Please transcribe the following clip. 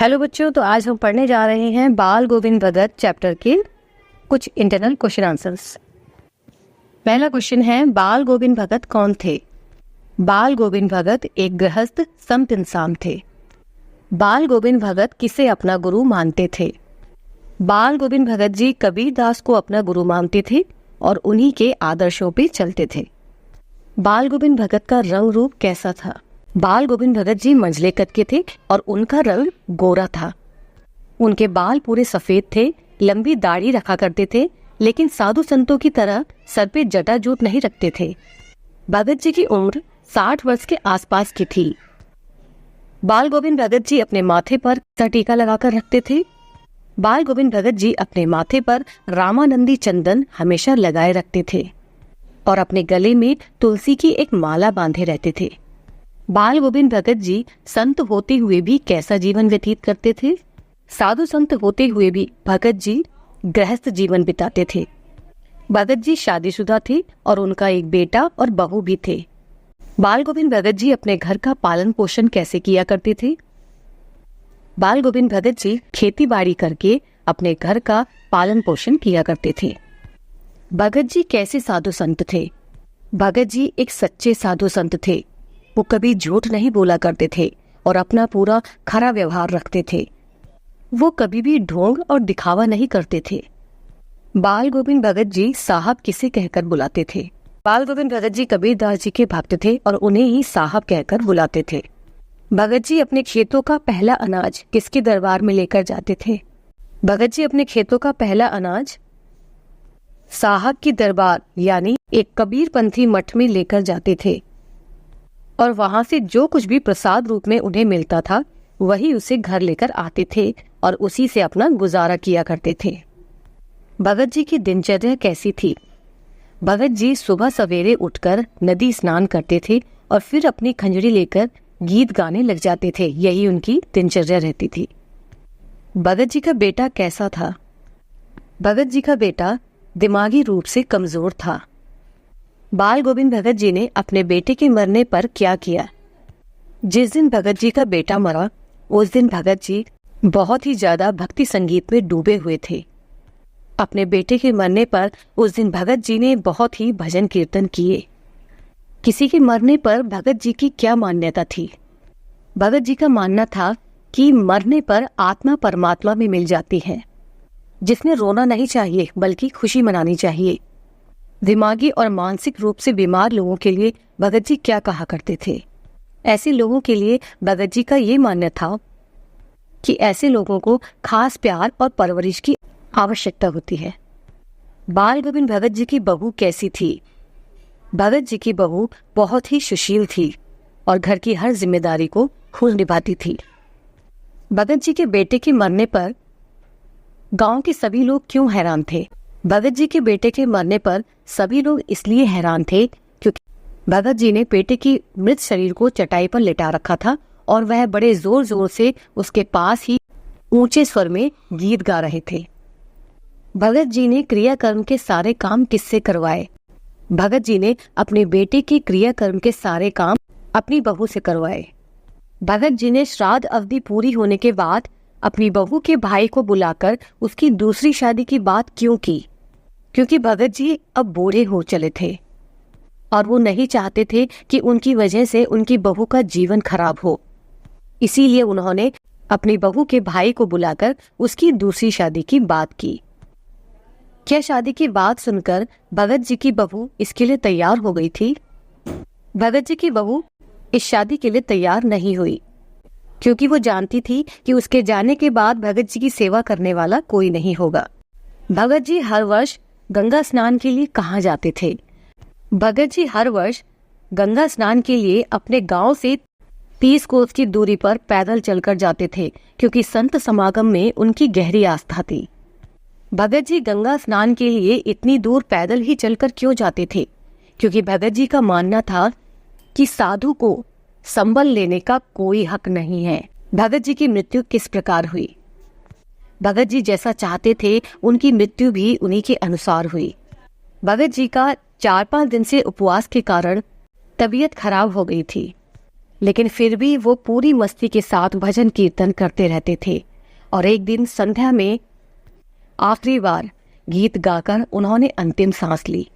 Hello बच्चों, तो आज हम पढ़ने जा रहे हैं बाल गोविंद भगत चैप्टर के कुछ इंटरनल क्वेश्चन आंसर्स। पहला क्वेश्चन है, बाल गोविंद भगत कौन थे? बाल गोविंद भगत एक गृहस्थ संत इंसान थे। बाल गोविंद भगत किसे अपना गुरु मानते थे? बाल गोविंद भगत जी कबीर दास को अपना गुरु मानते थे और उन्हीं के आदर्शों पे चलते थे। बाल गोविंद भगत का रंग रूप कैसा था? बाल गोविंद भगत जी मंझले कद के थे और उनका रंग गोरा था। उनके बाल पूरे सफेद थे, लंबी दाढ़ी रखा करते थे, लेकिन साधु संतों की तरह सर पे जटाजूट नहीं रखते थे। भगत जी की उम्र 60 वर्ष के आसपास की थी। बाल गोविंद भगत जी अपने माथे पर टीका लगाकर रखते थे। बाल गोविंद भगत जी अपने माथे पर रामानंदी चंदन हमेशा लगाए रखते थे और अपने गले में तुलसी की एक माला बांधे रहते थे। बाल गोविंद भगत जी संत होते हुए भी कैसा जीवन व्यतीत करते थे? साधु संत होते हुए भी भगत जी गृहस्थ जीवन बिताते थे। भगत जी शादीशुदा थे और उनका एक बेटा और बहू भी थे। बाल गोविंद भगत जी अपने घर का पालन पोषण कैसे किया करते थे? बाल गोविंद भगत जी खेती बाड़ी करके अपने घर का पालन पोषण किया करते थे। भगत जी कैसे साधु संत थे? भगत जी एक सच्चे साधु संत थे। वो कभी झूठ नहीं बोला करते थे और अपना पूरा खरा व्यवहार रखते थे। वो कभी भी ढोंग और दिखावा नहीं करते थे। बाल गोविंद भगत जी साहब किसे कहकर बुलाते थे? बाल गोविंद भगत जी कबीर दास जी के भक्त थे और उन्हें ही साहब कहकर बुलाते थे। भगत जी अपने खेतों का पहला अनाज किसके दरबार में लेकर जाते थे? भगत जी अपने खेतों का पहला अनाज साहब की दरबार यानी एक कबीरपंथी मठ में लेकर जाते थे और वहां से जो कुछ भी प्रसाद रूप में उन्हें मिलता था वही उसे घर लेकर आते थे और उसी से अपना गुजारा किया करते थे। भगत जी की दिनचर्या कैसी थी? भगत जी सुबह सवेरे उठकर नदी स्नान करते थे और फिर अपनी खंजरी लेकर गीत गाने लग जाते थे। यही उनकी दिनचर्या रहती थी। भगत जी का बेटा कैसा था? भगत जी का बेटा दिमागी रूप से कमजोर था। बाल गोविंद भगत जी ने अपने बेटे के मरने पर क्या किया? जिस दिन भगत जी का बेटा मरा उस दिन भगत जी बहुत ही ज्यादा भक्ति संगीत में डूबे हुए थे। अपने बेटे के मरने पर उस दिन भगत जी ने बहुत ही भजन कीर्तन किए। किसी के मरने पर भगत जी की क्या मान्यता थी? भगत जी का मानना था कि मरने पर आत्मा परमात्मा में मिल जाती है, जिसमें रोना नहीं चाहिए बल्कि खुशी मनानी चाहिए। दिमागी और मानसिक रूप से बीमार लोगों के लिए भगत जी क्या कहा करते थे? ऐसे लोगों के लिए भगत जी का ये मानना था कि ऐसे लोगों को खास प्यार और परवरिश की आवश्यकता होती है। बाल गोविंद भगत जी की बहू कैसी थी? भगत जी की बहू बहुत ही सुशील थी और घर की हर जिम्मेदारी को खूब निभाती थी। भगत जी के बेटे के मरने पर गांव के सभी लोग क्यों हैरान थे? भगत जी के बेटे के मरने पर सभी लोग इसलिए हैरान थे क्योंकि भगत जी ने बेटे की मृत शरीर को चटाई पर लिटा रखा था और वह बड़े जोर जोर से उसके पास ही ऊंचे स्वर में गीत गा रहे थे। भगत जी ने क्रियाकर्म के सारे काम किससे करवाए? भगत जी ने अपने बेटे के क्रियाकर्म के सारे काम अपनी बहू से करवाए। भगत जी ने श्राद्ध अवधि पूरी होने के बाद अपनी बहू के भाई को बुलाकर उसकी दूसरी शादी की बात क्यों की? क्योंकि भगत जी अब बूढ़े हो चले थे और वो नहीं चाहते थे कि उनकी वजह से उनकी बहू का जीवन खराब हो। इसीलिए उन्होंने अपनी बहू के भाई को बुलाकर उसकी दूसरी शादी की बात की। क्या शादी की बात सुनकर भगत जी की बहू इसके लिए तैयार हो गई थी? भगत जी की बहू इस शादी के लिए तैयार नहीं हुई क्योंकि वो जानती थी कि उसके जाने के बाद भगत जी की सेवा करने वाला कोई नहीं होगा। भगत जी हर वर्ष गंगा स्नान के लिए कहाँ जाते थे? भगत जी हर वर्ष गंगा स्नान के लिए अपने गांव से 30 कोस की दूरी पर पैदल चलकर जाते थे क्योंकि संत समागम में उनकी गहरी आस्था थी। भगत जी गंगा स्नान के लिए इतनी दूर पैदल ही चलकर क्यों जाते थे? क्योंकि भगत जी का मानना था कि साधु को संबल लेने का कोई हक नहीं है। भगत जी की मृत्यु किस प्रकार हुई? भगत जी जैसा चाहते थे उनकी मृत्यु भी उन्हीं के अनुसार हुई। भगत जी का 4-5 दिन से उपवास के कारण तबीयत खराब हो गई थी। लेकिन फिर भी वो पूरी मस्ती के साथ भजन कीर्तन करते रहते थे। और एक दिन संध्या में आखिरी बार गीत गाकर उन्होंने अंतिम सांस ली।